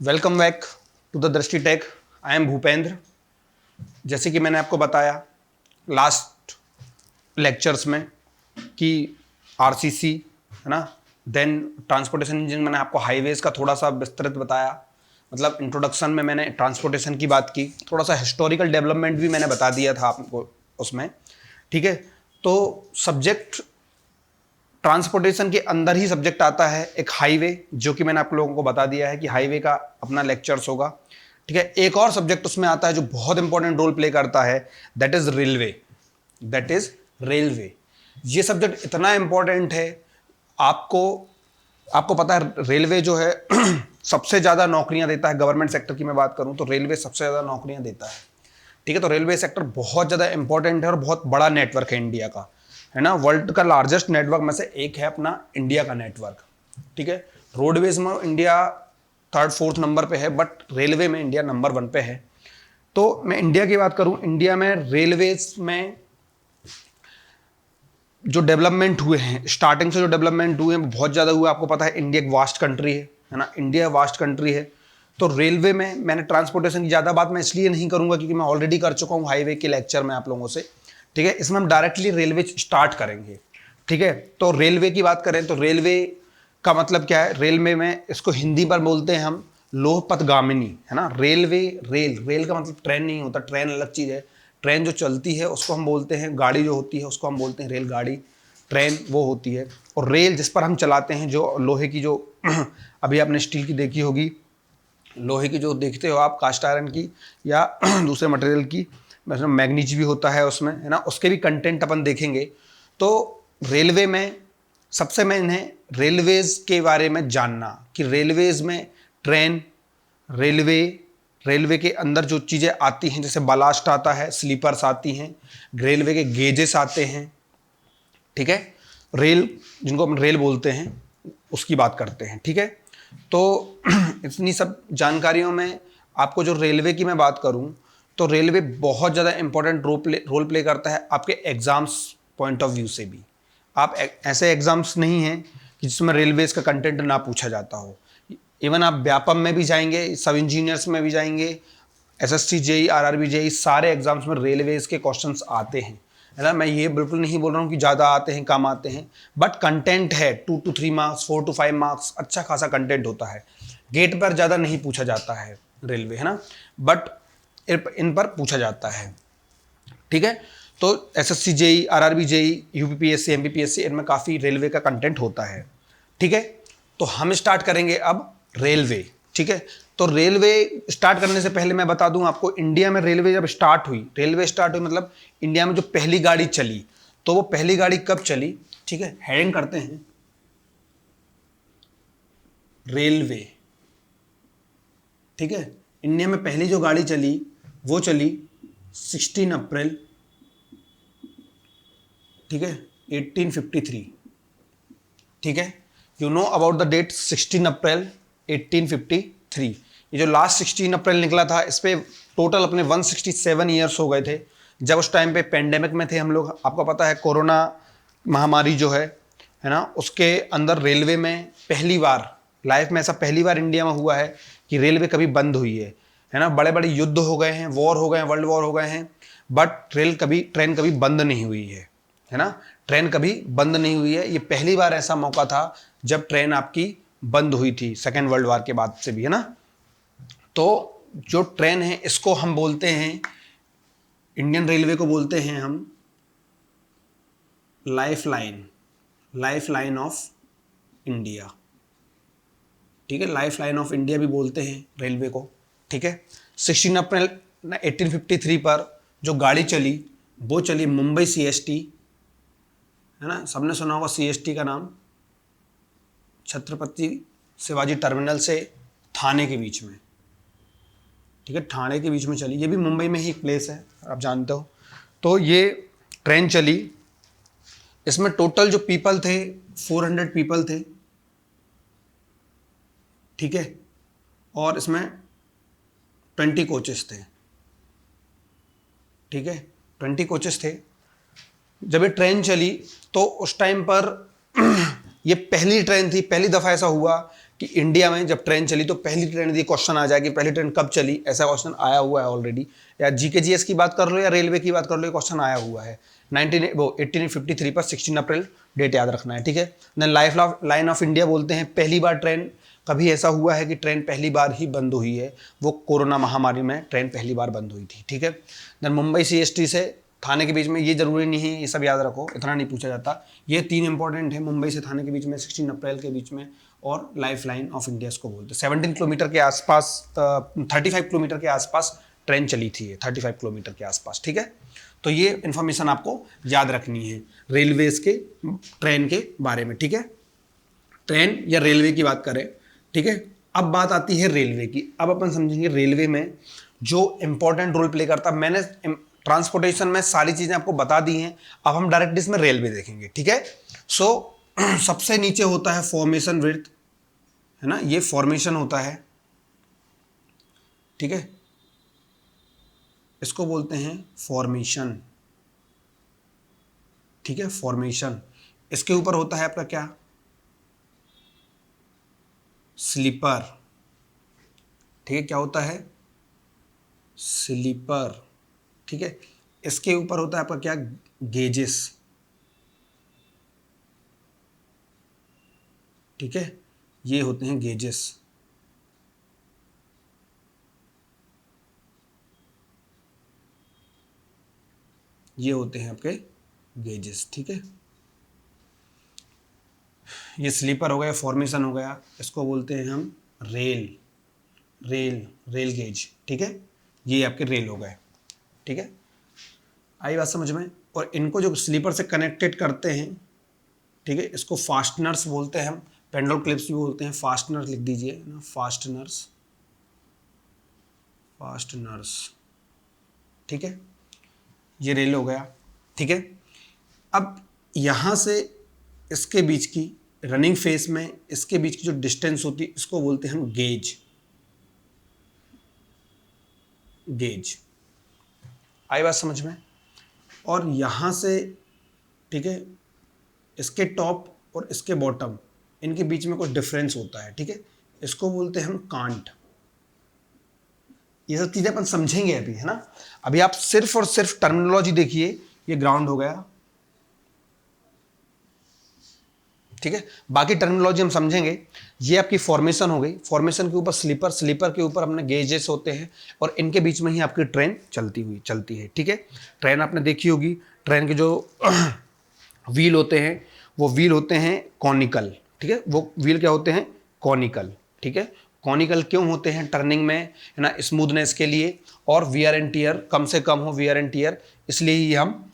Welcome back to the दृष्टि take. I am Bhupendra. जैसे कि मैंने आपको बताया लास्ट लेक्चर्स में कि आरसीसी है ना, देन ट्रांसपोर्टेशन इंजन, मैंने आपको हाईवेज का थोड़ा सा विस्तृत बताया। मतलब इंट्रोडक्शन में मैंने ट्रांसपोर्टेशन की बात की, थोड़ा सा हिस्टोरिकल डेवलपमेंट भी मैंने बता दिया था आपको उसमें। ठीक है, तो सब्जेक्ट ट्रांसपोर्टेशन के अंदर ही सब्जेक्ट आता है एक हाईवे, जो कि मैंने आप लोगों को बता दिया है कि हाईवे का अपना लेक्चर्स होगा। ठीक है, एक और सब्जेक्ट उसमें आता है जो बहुत इंपॉर्टेंट रोल प्ले करता है, that is railway. That is railway. ये सब्जेक्ट इतना इंपॉर्टेंट है, आपको आपको पता है रेलवे जो है सबसे ज्यादा नौकरियां देता है। गवर्नमेंट सेक्टर की मैं बात करूं तो रेलवे सबसे ज्यादा नौकरियां देता है। ठीक है, तो रेलवे सेक्टर बहुत ज्यादा इंपॉर्टेंट है और बहुत बड़ा नेटवर्क है इंडिया का, है ना। वर्ल्ड का लार्जेस्ट नेटवर्क में से एक है अपना इंडिया का नेटवर्क। ठीक है, रोडवेज में इंडिया थर्ड फोर्थ नंबर पे है, बट रेलवे में इंडिया नंबर 1 पे है। तो मैं इंडिया की बात करूं, इंडिया में रेलवेज में जो डेवलपमेंट हुए हैं, स्टार्टिंग से जो डेवलपमेंट हुए हैं बहुत ज़्यादा हुए। आपको पता है इंडिया एक वास्ट कंट्री है ना, इंडिया वास्ट कंट्री है। तो रेलवे में मैंने ट्रांसपोर्टेशन की ज़्यादा बात मैं इसलिए नहीं करूंगा क्योंकि मैं ऑलरेडी कर चुका हूँ हाईवे के लेक्चर में आप लोगों से। ठीक है, इसमें हम डायरेक्टली रेलवे स्टार्ट करेंगे। ठीक है, तो रेलवे की बात करें तो रेलवे का मतलब क्या है। रेलवे में इसको हिंदी पर बोलते हैं हम लोह पथगामिनी, है ना। रेलवे, रेल का मतलब ट्रेन नहीं होता, ट्रेन अलग चीज़ है। ट्रेन जो चलती है उसको हम बोलते हैं, गाड़ी जो होती है उसको हम बोलते हैं रेलगाड़ी। ट्रेन वो होती है, और रेल जिस पर हम चलाते हैं जो लोहे की, जो अभी आपने स्टील की देखी होगी, लोहे की जो देखते हो आप, कास्ट आयरन की या दूसरे मटेरियल की, मतलब मैग्नीज भी होता है उसमें, है ना। उसके भी कंटेंट अपन देखेंगे। तो रेलवे में सबसे मेन है रेलवेज के बारे में जानना कि रेलवेज में ट्रेन, रेलवे के अंदर जो चीज़ें आती हैं, जैसे बालास्ट आता है, स्लीपर्स आती हैं, रेलवे के गेजेस आते हैं। ठीक है, रेल जिनको हम रेल बोलते हैं उसकी बात करते हैं। ठीक है, तो इतनी सब जानकारियों में आपको जो रेलवे की मैं बात करूं तो रेलवे बहुत ज़्यादा इंपॉर्टेंट रोल प्ले करता है आपके एग्जाम्स पॉइंट ऑफ व्यू से भी। आप ऐसे एग्जाम्स नहीं हैं कि जिसमें रेलवेज का कंटेंट ना पूछा जाता हो। इवन आप व्यापम में भी जाएंगे, सब इंजीनियर्स में भी जाएंगे, एसएससी जेई, आरआरबी जेई, सारे एग्जाम्स में रेलवेज के क्वेश्चंस आते हैं, है ना। मैं ये बिल्कुल नहीं बोल रहा हूँ कि ज़्यादा आते हैं कम आते हैं, बट कंटेंट है 2 to 3 मार्क्स, 4 to 5 मार्क्स, अच्छा खासा कंटेंट होता है। गेट पर ज़्यादा नहीं पूछा जाता है रेलवे, है ना, बट इन पर पूछा जाता है। ठीक है, तो SSC JE, RRB JE, UPPSC, MPPSC, इनमें काफ़ी रेलवे का कंटेंट होता है। ठीक है, तो हम स्टार्ट करेंगे अब रेलवे। ठीक है, तो रेलवे स्टार्ट करने से पहले मैं बता दूं आपको, इंडिया में रेलवे जब स्टार्ट हुई, रेलवे स्टार्ट हुई मतलब इंडिया में जो पहली गाड़ी चली, तो वो पहली गाड़ी कब चली। ठीक है, हेडिंग करते हैं रेलवे। ठीक है, इंडिया में पहली जो गाड़ी चली वो चली 16 अप्रैल, ठीक है, 1853। ठीक है, you know about the date 16 April 1853। ये जो लास्ट 16 अप्रैल निकला था, इस पे टोटल अपने 167 ईयर्स हो गए थे। जब उस टाइम पे पेंडेमिक में थे हम लोग, आपको पता है कोरोना महामारी जो है ना, उसके अंदर रेलवे में पहली बार लाइफ में, ऐसा पहली बार इंडिया में हुआ है कि रेलवे कभी बंद हुई है ना। बड़े बड़े युद्ध हो गए हैं, वॉर हो गए हैं, वर्ल्ड वॉर हो गए हैं, बट ट्रेन कभी बंद नहीं हुई है ना। ट्रेन कभी बंद नहीं हुई है। ये पहली बार ऐसा मौका था जब ट्रेन आपकी बंद हुई थी, सेकेंड वर्ल्ड वॉर के बाद से भी, है ना। तो जो ट्रेन है इसको हम बोलते हैं, इंडियन रेलवे को बोलते हैं हम लाइफ लाइन ऑफ इंडिया। ठीक है, लाइफ लाइन ऑफ इंडिया भी बोलते हैं रेलवे को। ठीक है, 16 अप्रैल 1853 पर जो गाड़ी चली वो चली मुंबई सीएसटी, है ना। सबने सुना होगा सीएसटी का नाम, छत्रपति शिवाजी टर्मिनल से थाने के बीच में। ठीक है, ठाणे के बीच में चली, ये भी मुंबई में ही एक प्लेस है, आप जानते हो। तो ये ट्रेन चली, इसमें टोटल जो पीपल थे 400 पीपल थे। ठीक है, और इसमें 20 कोचेस थे। ठीक है, 20 कोचेस थे। जब ये ट्रेन चली तो उस टाइम पर ये पहली ट्रेन थी, पहली दफ़ा ऐसा हुआ कि इंडिया में जब ट्रेन चली तो पहली ट्रेन, ये क्वेश्चन आ जाए कि पहली ट्रेन कब चली, ऐसा क्वेश्चन आया हुआ है ऑलरेडी। या जीके-जीएस की बात कर लो या रेलवे की बात कर लो, ये क्वेश्चन आया हुआ है 1853 पर 16 अप्रैल डेट याद रखना है, ठीक है। देन लाइन ऑफ इंडिया बोलते हैं, पहली बार ट्रेन कभी ऐसा हुआ है कि ट्रेन पहली बार ही बंद हुई है, वो कोरोना महामारी में ट्रेन पहली बार बंद हुई थी, ठीक है। देन मुंबई सीएसटी से थाने के बीच में, ये जरूरी नहीं है, ये सब याद रखो, इतना नहीं पूछा जाता। ये 3 इंपॉर्टेंट है, मुंबई से थाने के बीच में 16 अप्रैल के बीच में, और लाइफ लाइन ऑफ इंडिया इसको बोलते हैं। 17 किलोमीटर के आसपास, 35 किलोमीटर के आसपास ट्रेन चली थी, 35 किलोमीटर के आसपास, ठीक है। तो ये इन्फॉर्मेशन आपको याद रखनी है रेलवेज के ट्रेन के बारे में, ठीक है। ट्रेन या रेलवे की बात करें, ठीक है। अब बात आती है रेलवे की। अब अपन समझेंगे रेलवे में जो इंपॉर्टेंट रोल प्ले करता है। मैंने ट्रांसपोर्टेशन में सारी चीजें आपको बता दी हैं, अब हम डायरेक्ट इसमें रेलवे देखेंगे, ठीक है। सो सबसे नीचे होता है फॉर्मेशन विड्थ, है ना, ये फॉर्मेशन होता है, ठीक है, इसको बोलते हैं फॉर्मेशन, ठीक है, फॉर्मेशन। इसके ऊपर होता है आपका क्या, स्लीपर, ठीक है, क्या होता है, स्लीपर, ठीक है। इसके ऊपर होता है आपका क्या, गेजेस, ठीक है, ये होते हैं गेजेस। ये होते हैं आपके गेजेस, ठीक है। ये स्लीपर हो गया, फॉर्मेशन हो गया, इसको बोलते हैं हम रेल, रेल गेज, ठीक है। ये आपके रेल हो गए, ठीक है, आई बात समझ में। और इनको जो स्लीपर से कनेक्टेड करते हैं, ठीक है, इसको फास्टनर्स बोलते हैं हम, पेंडल क्लिप्स भी बोलते हैं, फास्टनर्स लिख दीजिए ना, फास्टनर्स, ठीक है। ये रेल हो गया, ठीक है। अब यहाँ से इसके बीच की रनिंग फेस में इसके बीच की जो डिस्टेंस होती है, इसको बोलते हैं हम गेज, आई बात समझ में। और यहाँ से, ठीक है, इसके टॉप और इसके बॉटम, इनके बीच में कुछ डिफरेंस होता है, ठीक है, इसको बोलते हैं हम कांट। ये सब चीजें अपन समझेंगे अभी, है ना। अभी आप सिर्फ और सिर्फ टर्मिनोलॉजी देखिए, ये ग्राउंड हो गया, ठीक है, बाकी टर्मिनोलॉजी हम समझेंगे। ये आपकी फॉर्मेशन हो गई, फॉर्मेशन के ऊपर स्लीपर, स्लीपर के ऊपर अपने गेजेस होते हैं, और इनके बीच में ही आपकी ट्रेन चलती है, ठीक है। ट्रेन आपने देखी होगी, ट्रेन के जो व्हील होते हैं वो व्हील होते हैं कॉनिकल, ठीक है, वो व्हील क्या होते हैं, कॉनिकल, ठीक है। कॉनिकल क्यों होते हैं, टर्निंग में, है ना, स्मूथनेस के लिए, और वियर एंड टियर कम से कम हो, वियर एंड टियर, इसलिए ही हम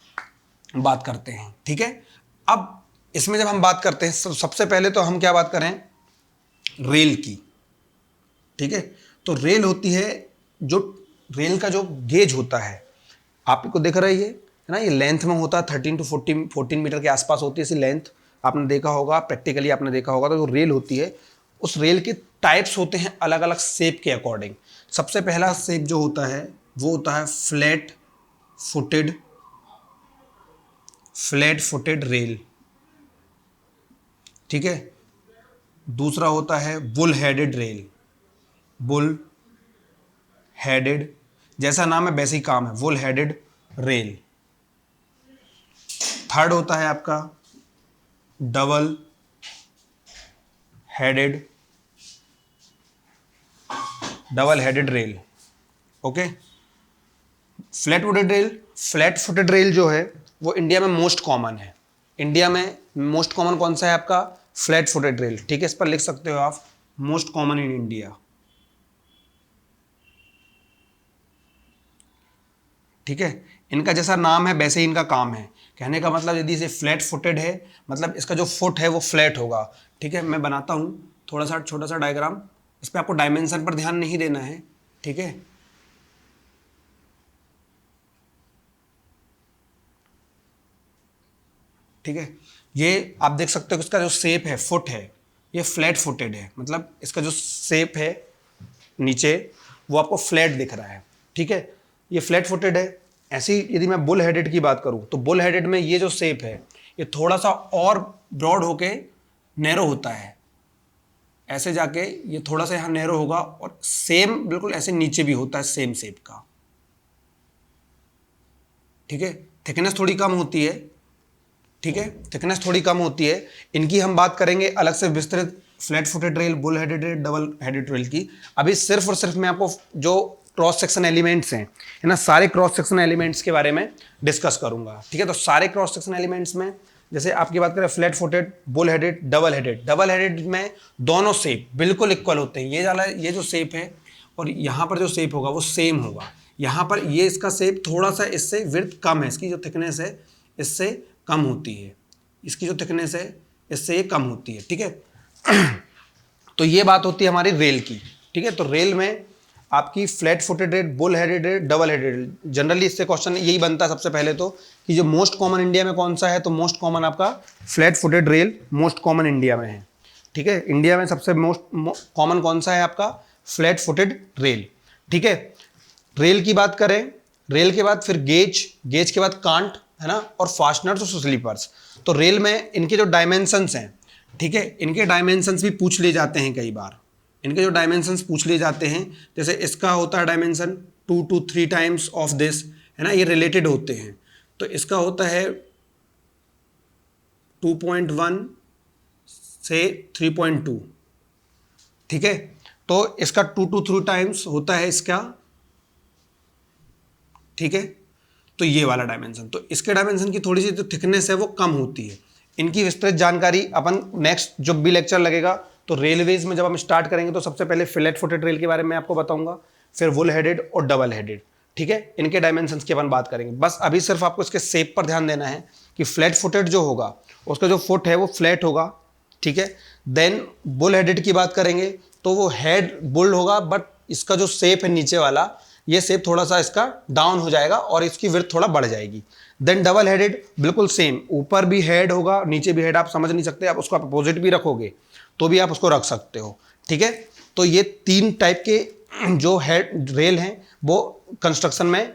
बात करते हैं, ठीक है। अब इसमें जब हम बात करते हैं, सबसे पहले तो हम क्या बात करें, रेल की, ठीक है। तो रेल होती है, जो रेल का जो गेज होता है, आपको दिख रहा है ना, ये लेंथ में होता है 13 to 14 मीटर के आसपास होती है इसी लेंथ, आपने देखा होगा, प्रैक्टिकली आपने देखा होगा। तो जो रेल होती है, उस रेल के टाइप्स होते हैं अलग अलग शेप के अकॉर्डिंग। सबसे पहला शेप जो होता है वो होता है फ्लैट फुटेड रेल, ठीक है। दूसरा होता है bull headed rail, bull headed, जैसा नाम है वैसे ही काम है, बुल हेडेड रेल। थर्ड होता है आपका double headed rail, okay. Flat footed rail जो है वो इंडिया में मोस्ट कॉमन है। इंडिया में मोस्ट कॉमन कौन सा है आपका, फ्लैट फुटेड रेल, ठीक है। इस पर लिख सकते हो आप, मोस्ट कॉमन इन इंडिया, ठीक है। इनका जैसा नाम है वैसे ही इनका काम है। कहने का मतलब, यदि इसे फ्लैट फुटेड है, मतलब इसका जो फुट है वो फ्लैट होगा, ठीक है। मैं बनाता हूँ थोड़ा सा छोटा सा डायग्राम, इस पर आपको डायमेंशन पर ध्यान नहीं देना है, ठीक है। ठीक है, ये आप देख सकते हो कि इसका जो शेप है, फुट है, ये फ्लैट फुटेड है, मतलब इसका जो शेप है नीचे वो आपको फ्लैट दिख रहा है, ठीक है, ये फ्लैट फुटेड है। ऐसे ही यदि मैं बुल हेडेड की बात करूं तो बुल हेडेड में ये जो शेप है ये थोड़ा सा और ब्रॉड होके नैरो होता है, ऐसे जाके ये थोड़ा सा यहाँ नैरो होगा और सेम बिल्कुल ऐसे नीचे भी होता है सेम शेप का, ठीक है। थिकनेस थोड़ी कम होती है, ठीक है, थिकनेस थोड़ी कम होती है। इनकी हम बात करेंगे अलग से विस्तृत, flat footed rail, bull headed rail, double headed rail की। अभी सिर्फ और सिर्फ मैं आपको जो क्रॉस सेक्शन एलिमेंट्स हैं, है ना, सारे क्रॉस सेक्शन एलिमेंट्स के बारे में डिस्कस करूंगा, ठीक है। तो सारे क्रॉस सेक्शन एलिमेंट्स में जैसे आपकी बात करें flat footed, bull headed, double headed, double headed में दोनों शेप बिल्कुल इक्वल होते हैं। ये जो शेप है और यहाँ पर जो शेप होगा वो सेम होगा। यहाँ पर ये इसका शेप थोड़ा सा इससे विड्थ कम है, इसकी जो थिकनेस है इससे कम होती है, इसकी जो थिकनेस है इससे ये कम होती है, ठीक है। तो ये बात होती है हमारी रेल की, ठीक है। तो रेल में आपकी flat footed rail, bull headed rail, double headed rail, generally इससे क्वेश्चन यही बनता है सबसे पहले तो कि जो मोस्ट कॉमन इंडिया में कौन सा है, तो मोस्ट कॉमन आपका flat footed rail most common India में है, ठीक है। इंडिया में सबसे मोस्ट कॉमन कौन सा है आपका, फ्लैट फुटेड रेल, ठीक है। रेल की बात करें, रेल के बाद फिर गेज, गेज के बाद कांट, है ना, और फास्टनर्स और स्लीपर्स। तो रेल में इनके जो डायमेंशंस हैं, ठीक है, इनके डायमेंशंस भी पूछ लिए जाते हैं कई बार, इनके जो डायमेंशंस पूछ लिए जाते हैं। जैसे इसका होता है dimension 2 to 3 times of this, है ना, ये रिलेटेड होते हैं। तो इसका होता है 2.1 से 3.2, ठीक है। तो इसका 2 to 3 टाइम्स होता है इसका, ठीक है। तो ये वाला डायमेंशन, तो इसके डायमेंशन की थोड़ी सी जो थिकनेस है वो कम होती है। इनकी विस्तृत जानकारी अपन नेक्स्ट जब भी लेक्चर लगेगा तो रेलवेज में जब हम स्टार्ट करेंगे तो सबसे पहले फ्लैट फुटेड रेल के बारे में आपको बताऊंगा, फिर वुल हेडेड और डबल हेडेड, ठीक है। इनके डायमेंशंस की अपन बात करेंगे। बस अभी सिर्फ आपको इसके शेप पर ध्यान देना है कि फ्लैट फुटेड जो होगा उसका जो फुट है वो फ्लैट होगा, ठीक है। देन बुल हेडेड की बात करेंगे तो वो हेड बुल होगा, बट इसका जो शेप है नीचे वाला, ये शेप थोड़ा सा इसका डाउन हो जाएगा और इसकी विड्थ थोड़ा बढ़ जाएगी। देन डबल हेडेड बिल्कुल सेम, ऊपर भी हेड होगा नीचे भी हेड, आप समझ नहीं सकते, आप उसको अपोजिट भी रखोगे तो भी आप उसको रख सकते हो, ठीक है। तो ये 3 टाइप के जो हेड रेल हैं वो कंस्ट्रक्शन में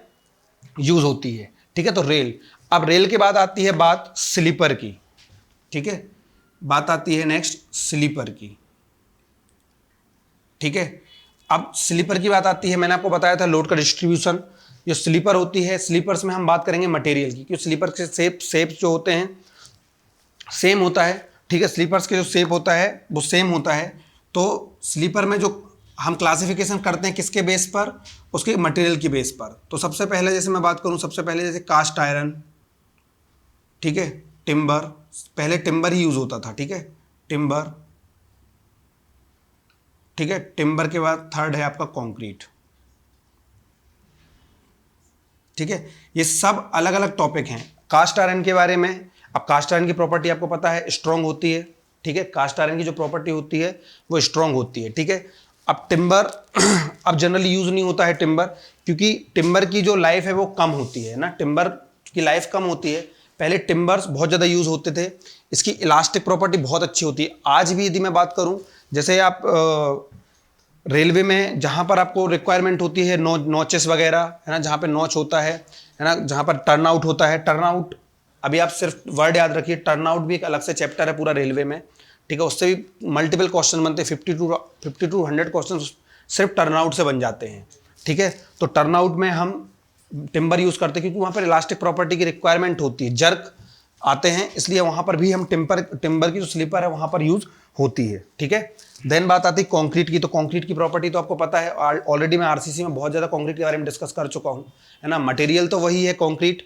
यूज होती है, ठीक है। तो रेल, अब रेल के बाद आती है बात स्लीपर की, ठीक है, बात आती है नेक्स्ट स्लीपर की, ठीक है। अब स्लीपर की बात आती है, मैंने आपको बताया था लोड का डिस्ट्रीब्यूशन। जो स्लीपर होती है, स्लीपर्स में हम बात करेंगे मटेरियल की, क्योंकि स्लीपर के शेप जो होते हैं सेम होता है, ठीक है। स्लीपर्स के जो शेप होता है वो सेम होता है। तो स्लीपर में जो हम क्लासिफिकेशन करते हैं किसके बेस पर, उसके मटेरियल की बेस पर। तो सबसे पहले जैसे मैं बात करूं, सबसे पहले जैसे कास्ट आयरन, ठीक है, टिम्बर, पहले टिम्बर ही यूज होता था, ठीक है, टिम्बर, ठीक है। टिम्बर के बाद थर्ड है आपका कंक्रीट, ठीक है। ये सब अलग अलग टॉपिक हैं कास्ट आयरन के बारे में। अब कास्ट आयरन की प्रॉपर्टी आपको पता है, स्ट्रॉन्ग होती है, ठीक है। कास्ट आयरन की जो प्रॉपर्टी होती है वो स्ट्रॉन्ग होती है, ठीक है। अब टिम्बर अब जनरली यूज नहीं होता है टिम्बर, क्योंकि टिम्बर की जो लाइफ है वो कम होती है ना, टिम्बर की लाइफ कम होती है। पहले टिम्बर्स बहुत ज़्यादा यूज होते थे, इसकी इलास्टिक प्रॉपर्टी बहुत अच्छी होती है। आज भी यदि मैं बात करूं, जैसे आप रेलवे में जहाँ पर आपको रिक्वायरमेंट होती है नॉचेस वगैरह, है ना, जहाँ पे नॉच होता है ना, जहाँ पर टर्न आउट होता है, टर्न आउट, अभी आप सिर्फ वर्ड याद रखिए, टर्न आउट भी एक अलग से चैप्टर है पूरा रेलवे में, ठीक है। उससे भी मल्टीपल क्वेश्चन बनते हैं, 50 to 100 क्वेश्चन सिर्फ टर्न आउट से बन जाते हैं, ठीक है। तो टर्न आउट में हम टिम्बर यूज़ करते हैं क्योंकि वहाँ पर इलास्टिक प्रॉपर्टी की रिक्वायरमेंट होती है, जर्क आते हैं, इसलिए वहाँ पर भी हम टिम्बर की जो स्लीपर है वहाँ पर यूज़ होती है, ठीक है। देन बात आती है कंक्रीट की। तो कंक्रीट की प्रॉपर्टी तो आपको पता है, ऑलरेडी मैं आरसीसी में बहुत ज़्यादा कंक्रीट के बारे में डिस्कस कर चुका हूँ, है ना। मटेरियल तो वही है कंक्रीट,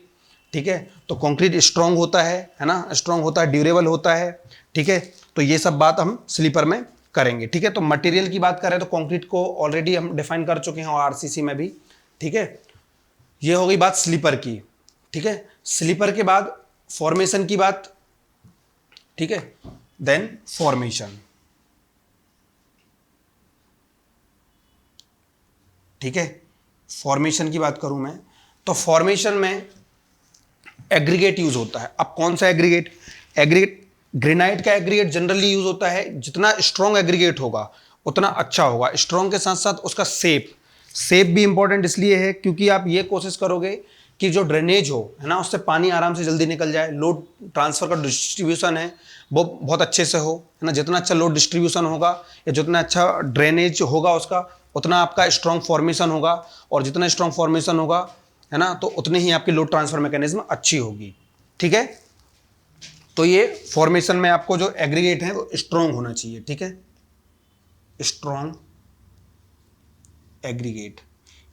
ठीक है। तो कंक्रीट स्ट्रॉन्ग होता है ना, स्ट्रॉन्ग होता है, ड्यूरेबल होता है, ठीक है। तो ये सब बात हम स्लीपर में करेंगे, ठीक है। तो मटेरियल की बात करें तो कंक्रीट को ऑलरेडी हम डिफाइन कर चुके हैं और आरसीसी में भी, ठीक है। ये हो गई बात स्लीपर की, ठीक है। स्लीपर के बाद फॉर्मेशन की बात, ठीक है। देन फॉर्मेशन, ठीक है। फॉर्मेशन की बात करूं मैं तो फॉर्मेशन में एग्रीगेट यूज होता है। अब कौन सा एग्रीगेट, ग्रेनाइट का एग्रीगेट जनरली यूज होता है। जितना स्ट्रॉन्ग एग्रीगेट होगा उतना अच्छा होगा। स्ट्रॉन्ग के साथ साथ उसका शेप भी इंपॉर्टेंट इसलिए है क्योंकि आप ये कोशिश करोगे कि जो ड्रेनेज हो, है ना, उससे पानी आराम से जल्दी निकल जाए, लोड ट्रांसफर का डिस्ट्रीब्यूशन है वो बहुत अच्छे से हो, है ना। जितना अच्छा लोड डिस्ट्रीब्यूशन होगा या जितना अच्छा ड्रेनेज होगा उसका, उतना आपका स्ट्रॉन्ग फॉर्मेशन होगा, और जितना स्ट्रॉन्ग फॉर्मेशन होगा, है ना, तो उतनी ही आपकी लोड ट्रांसफर मैकेनिज्म अच्छी होगी। ठीक है, तो ये फॉर्मेशन में आपको जो एग्रीगेट है वो स्ट्रॉन्ग होना चाहिए। ठीक है, स्ट्रॉन्ग एग्रीगेट।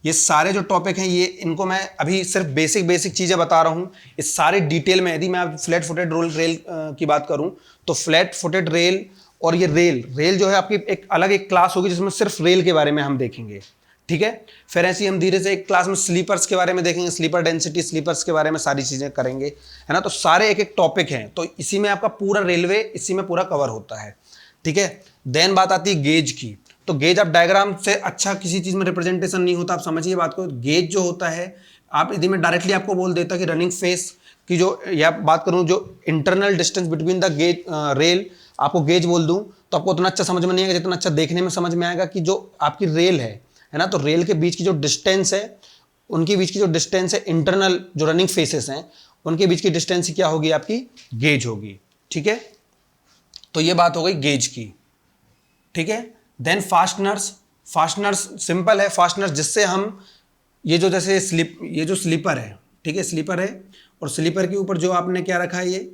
ये सारे जो टॉपिक हैं ये इनको मैं अभी सिर्फ बेसिक बेसिक चीजें बता रहा हूं। इस सारे डिटेल में यदि मैं अब फ्लैट फुटेड रेल की बात करूं तो फ्लैट फुटेड रेल और ये रेल जो है आपकी एक अलग एक क्लास होगी जिसमें सिर्फ रेल के बारे में हम देखेंगे। ठीक है, फिर ऐसे हम धीरे से एक क्लास में स्लीपर्स के बारे में देखेंगे, स्लीपर डेंसिटी, स्लीपर्स के बारे में सारी चीजें करेंगे, है ना। तो सारे एक एक टॉपिक हैं, तो इसी में आपका पूरा रेलवे इसी में पूरा कवर होता है। ठीक है, देन बात आती है गेज की। तो गेज आप डायग्राम से अच्छा किसी चीज में रिप्रेजेंटेशन नहीं होता, आप समझिए बात को। गेज जो होता है, आप यदि मैं डायरेक्टली आपको बोल देता कि रनिंग फेस की जो, या बात करूं जो internal distance between the gauge rail, आपको गेज बोल दूं तो आपको उतना अच्छा समझ में नहीं आएगा जितना अच्छा देखने में समझ में आएगा कि जो आपकी रेल है ना, तो रेल के बीच की जो डिस्टेंस है, उनके बीच की जो डिस्टेंस है, इंटरनल जो रनिंग फेसेस हैं उनके बीच की डिस्टेंस क्या होगी, आपकी गेज होगी। ठीक है, तो ये बात हो गई गेज की। ठीक है, देन फास्टनर्स। फास्टनर्स सिंपल है, फास्टनर्स जिससे हम ये जो जैसे ये जो स्लीपर है, ठीक है, स्लीपर है, और स्लीपर के ऊपर जो आपने क्या रखा है, ये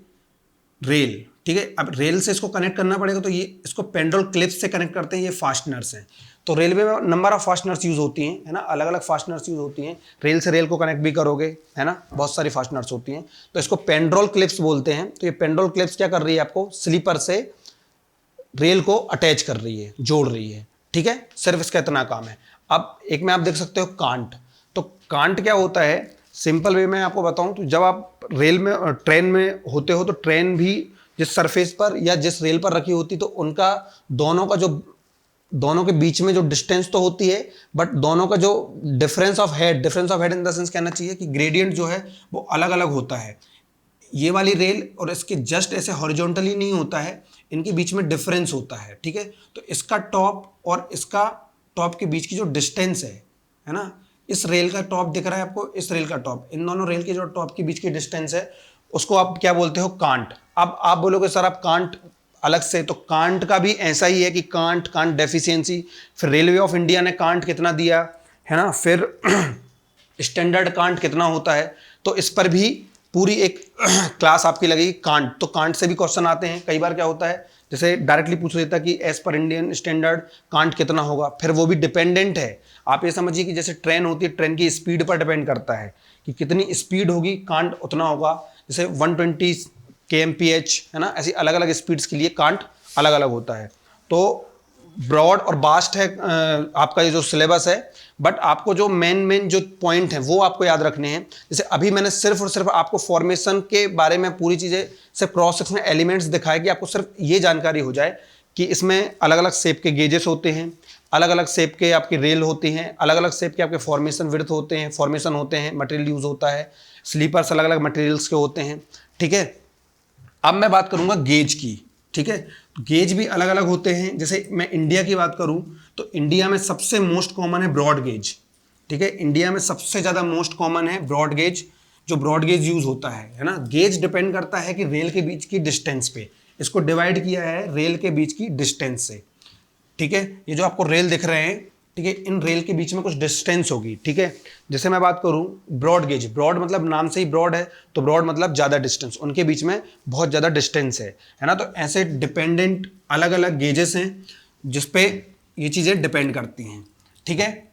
रेल। ठीक है, अब रेल से इसको कनेक्ट करना पड़ेगा, तो ये इसको पेंडोल क्लिप्स से कनेक्ट करते हैं, ये फास्टनर्स हैं। तो रेलवे में नंबर ऑफ फास्टनर्स यूज होती हैं, है ना, अलग अलग फास्टनर्स यूज होती हैं। रेल से रेल को कनेक्ट भी करोगे, है ना, बहुत सारी फास्टनर्स होती हैं, तो इसको पेंडोल क्लिप्स बोलते हैं। तो ये पेंडोल क्लिप्स क्या कर रही है, आपको स्लीपर से रेल को अटैच कर रही है, जोड़ रही है। ठीक है, सिर्फ इसका इतना काम है। अब एक में आप देख सकते हो कांट। तो कांट क्या होता है, सिंपल वे में आपको बताऊं तो जब आप रेल में ट्रेन में होते हो तो ट्रेन भी जिस सरफेस पर या जिस रेल पर रखी होती तो उनका दोनों के बीच में जो डिस्टेंस तो होती है, बट दोनों का जो difference of head in the sense कहना चाहिए कि ग्रेडियंट जो है वो अलग अलग होता है। ये वाली रेल और इसके जस्ट ऐसे हॉरिजॉन्टली नहीं होता है, इनके बीच में डिफरेंस होता है। ठीक है, तो इसका टॉप और इसका टॉप के बीच की जो डिस्टेंस है ना, इस रेल का टॉप दिख रहा है आपको, इस रेल का टॉप, इन दोनों रेल के जो टॉप के बीच की डिस्टेंस है उसको आप क्या बोलते हो, कांट। अब आप बोलोगे सर आप कांट अलग से, तो कांट का भी ऐसा ही है कि कांट डेफिशिएंसी, फिर रेलवे ऑफ इंडिया ने कांट कितना दिया है ना, फिर स्टैंडर्ड कांट कितना होता है, तो इस पर भी पूरी एक क्लास आपकी लगेगी कांट। तो कांट से भी क्वेश्चन आते हैं, कई बार क्या होता है जैसे डायरेक्टली पूछ देता कि as per Indian standard can't कितना होगा, फिर वो भी डिपेंडेंट है। आप ये समझिए कि जैसे ट्रेन होती है, ट्रेन की स्पीड पर डिपेंड करता है कि कितनी स्पीड होगी, कांट उतना होगा। जैसे 120 kmph, है ना, ऐसी अलग अलग स्पीड्स के लिए कांट अलग अलग होता है। तो ब्रॉड और बास्ट है आपका ये जो सिलेबस है, बट आपको जो मेन जो पॉइंट है वो आपको याद रखने हैं। जैसे अभी मैंने सिर्फ और सिर्फ आपको फॉर्मेशन के बारे में पूरी चीज़ें सिर्फ क्रॉस सेक्शन एलिमेंट्स दिखाए कि आपको सिर्फ ये जानकारी हो जाए कि इसमें अलग अलग शेप के गेजेस होते हैं, अलग अलग शेप के आपकी रेल होती हैं, अलग अलग शेप के आपके फॉर्मेशन विड्थ होते हैं, फॉर्मेशन होते हैं, मटेरियल यूज होता है, स्लीपर्स अलग अलग मटेरियल्स के होते हैं। ठीक है, अब मैं बात करूंगा गेज की। ठीक है, गेज भी अलग अलग होते हैं। जैसे मैं इंडिया की बात करूं तो इंडिया में सबसे मोस्ट कॉमन है ब्रॉड गेज। ठीक है, इंडिया में सबसे ज़्यादा मोस्ट कॉमन है ब्रॉड गेज, जो ब्रॉड गेज यूज होता है ना। गेज डिपेंड करता है कि रेल के बीच की डिस्टेंस पे, इसको डिवाइड किया है रेल के बीच की डिस्टेंस से। ठीक है, ये जो आपको रेल दिख रहे हैं, ठीक है, इन रेल के बीच में कुछ डिस्टेंस होगी। ठीक है, जैसे मैं बात करूं ब्रॉड गेज, ब्रॉड मतलब नाम से ही ब्रॉड है, तो ब्रॉड मतलब ज़्यादा डिस्टेंस, उनके बीच में बहुत ज़्यादा डिस्टेंस है ना। तो ऐसे डिपेंडेंट अलग अलग गेजेस हैं जिसपे ये चीज़ें डिपेंड करती हैं। ठीक है,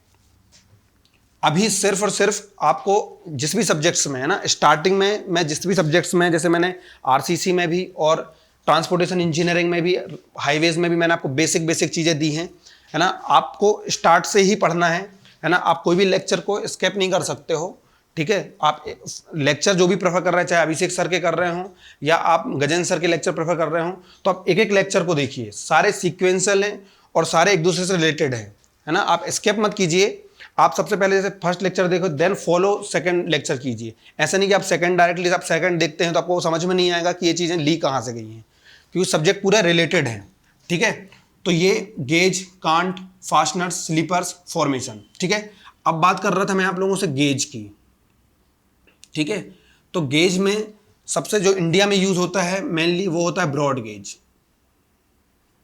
अभी सिर्फ और सिर्फ आपको जिस भी सब्जेक्ट्स में, है ना, स्टार्टिंग में मैं जिस भी सब्जेक्ट्स में, जैसे मैंने आरसीसी में भी और ट्रांसपोर्टेशन इंजीनियरिंग में भी, हाईवेज में भी मैंने आपको बेसिक चीज़ें दी हैं, है ना। आपको स्टार्ट से ही पढ़ना है ना। आप कोई भी लेक्चर को स्किप नहीं कर सकते हो। ठीक है, आप लेक्चर जो भी प्रेफर कर रहे हैं, चाहे अभिषेक सर के कर रहे हो या आप गजेंद्र सर के लेक्चर प्रेफर कर रहे हो, तो आप एक एक लेक्चर को देखिए, सारे सीक्वेंशियल हैं और सारे एक दूसरे से रिलेटेड हैं, है ना। आप स्किप मत कीजिए। आप सबसे पहले जैसे फर्स्ट लेक्चर देखो, देन फॉलो सेकंड लेक्चर कीजिए। ऐसा नहीं कि आप सेकंड डायरेक्टली आप सेकंड देखते हैं तो आपको समझ में नहीं आएगा कि ये चीज़ें ली कहाँ से गई हैं, क्योंकि सब्जेक्ट पूरा रिलेटेड है। ठीक है, तो ये gauge, cant, fasteners, sleepers, formation. ठीक है, अब बात कर रहा था मैं आप लोगों से गेज की। ठीक है। तो गेज में सबसे जो इंडिया में यूज होता है मेनली वो होता है ब्रॉड गेज,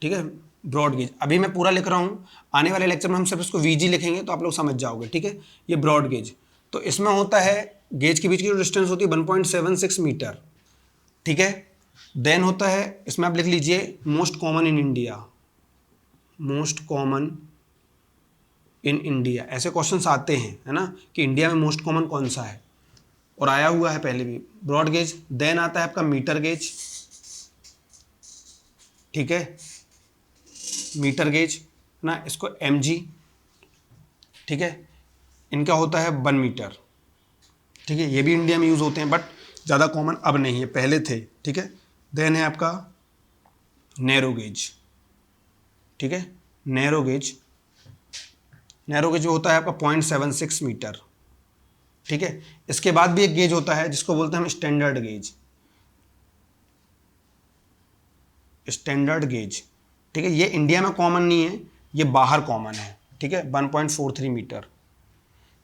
ठीक है, ब्रॉड गेज। अभी मैं पूरा लिख रहा हूँ, आने वाले लेक्चर में हम सिर्फ इसको वीजी लिखेंगे तो आप लोग समझ जाओगे, ठीक है। ये ब्रॉड गेज, तो इसमें होता है गेज के बीच की जो डिस्टेंस होती है 1.76 मीटर, ठीक है। देन होता है इसमें आप लिख लीजिए most common in India, most common in India, ऐसे क्वेश्चंस आते हैं, है ना, कि इंडिया में मोस्ट कॉमन कौन सा है, और आया हुआ है पहले भी ब्रॉड गेज। देन आता है आपका मीटर गेज, ठीक है, मीटर गेज ना, इसको mg, ठीक है, इनका होता है 1 मीटर, ठीक है। ये भी इंडिया में यूज होते हैं बट ज़्यादा कॉमन अब नहीं है, पहले थे, ठीक है। देन है आपका नैरो गेज, ठीक है, नैरो गेज, नैरो गेज जो होता है आपका 0.76 मीटर, ठीक है। इसके बाद भी एक गेज होता है जिसको बोलते हैं हम स्टैंडर्ड गेज, स्टैंडर्ड गेज, ठीक है। ये इंडिया में कॉमन नहीं है, ये बाहर कॉमन है, ठीक है, 1.43 मीटर।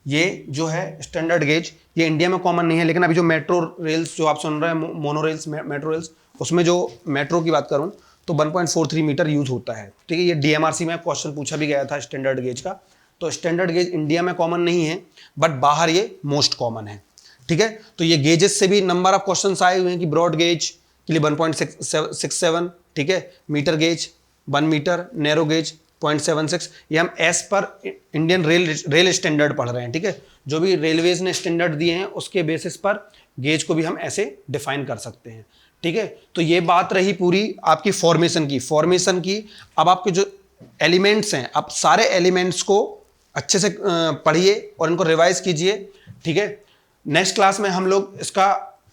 ये जो है स्टैंडर्ड गेज, ये इंडिया में कॉमन नहीं है, लेकिन अभी जो मेट्रो रेल्स जो आप सुन रहे हैं, मोनो रेल्स, मेट्रो रेल्स, उसमें जो मेट्रो की बात करूं तो 1.43 मीटर यूज होता है, ठीक है। ये डीएमआरसी में क्वेश्चन पूछा भी गया था स्टैंडर्ड गेज का। तो स्टैंडर्ड गेज इंडिया में कॉमन नहीं है बट बाहर ये मोस्ट कॉमन है, ठीक है। तो ये गेजेस से भी नंबर ऑफ क्वेश्चन आए हुए हैं कि ब्रॉड गेज के लिए 1.67, ठीक है, metre gauge 1 metre, narrow gauge 0.76। ये हम एस पर इंडियन रेल स्टैंडर्ड पढ़ रहे हैं, ठीक है। जो भी रेलवेज ने स्टैंडर्ड दिए हैं उसके बेसिस पर गेज को भी हम ऐसे डिफाइन कर सकते हैं, ठीक है। तो ये बात रही पूरी आपकी फॉर्मेशन की। अब आपके जो एलिमेंट्स हैं, आप सारे एलिमेंट्स को अच्छे से पढ़िए और इनको रिवाइज कीजिए, ठीक है। नेक्स्ट क्लास में हम लोग इसका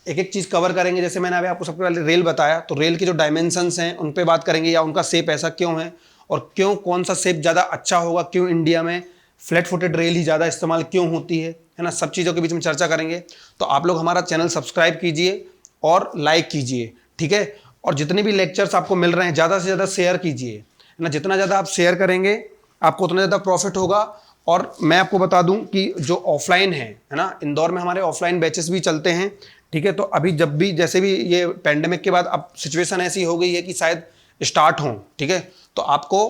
एक एक चीज़ कवर करेंगे। जैसे मैंने अभी आपको सबसे पहले रेल बताया, तो रेल की जो डायमेंशंस हैं उन पे बात करेंगे, या उनका शेप ऐसा क्यों है और क्यों, कौन सा शेप ज़्यादा अच्छा होगा, क्यों इंडिया में फ्लैट फुटेड रेल ही ज़्यादा इस्तेमाल क्यों होती है ना, सब चीज़ों के बीच में चर्चा करेंगे। तो आप लोग हमारा चैनल सब्सक्राइब कीजिए और लाइक कीजिए, ठीक है। और जितने भी लेक्चर्स आपको मिल रहे हैं ज़्यादा से ज़्यादा शेयर कीजिए, है ना। जितना ज़्यादा आप शेयर करेंगे आपको उतना ज़्यादा प्रॉफिट होगा। और मैं आपको बता दूं कि जो ऑफलाइन है ना, इंदौर में हमारे ऑफलाइन बैचेस भी चलते हैं, ठीक है। तो अभी जब भी जैसे भी ये पैंडेमिक के बाद अब सिचुएशन ऐसी हो गई है कि शायद स्टार्ट हो, ठीक है। तो आपको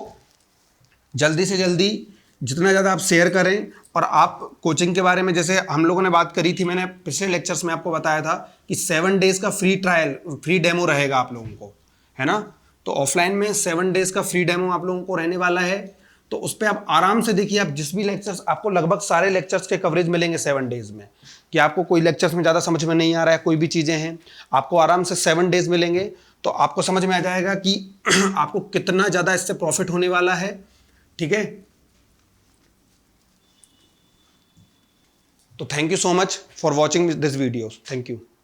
जल्दी से जल्दी जितना ज़्यादा आप शेयर करें, और आप कोचिंग के बारे में जैसे हम लोगों ने बात करी थी, मैंने पिछले लेक्चर्स में आपको बताया था कि 7 डेज का फ्री ट्रायल, फ्री डेमो रहेगा आप लोगों को, है ना। तो ऑफलाइन में 7 डेज का फ्री डेमो आप लोगों को रहने वाला है। तो उस पर आप आराम से देखिए, आप जिस भी लेक्चर्स, आपको लगभग सारे लेक्चर्स के कवरेज मिलेंगे 7 डेज में, कि आपको कोई लेक्चर्स में ज़्यादा समझ में नहीं आ रहा है, कोई भी चीज़ें हैं, आपको आराम से 7 डेज मिलेंगे। तो आपको समझ में आ जाएगा कि आपको कितना ज़्यादा इससे प्रॉफिट होने वाला है, ठीक है। तो thank you so much for watching this video, thank you.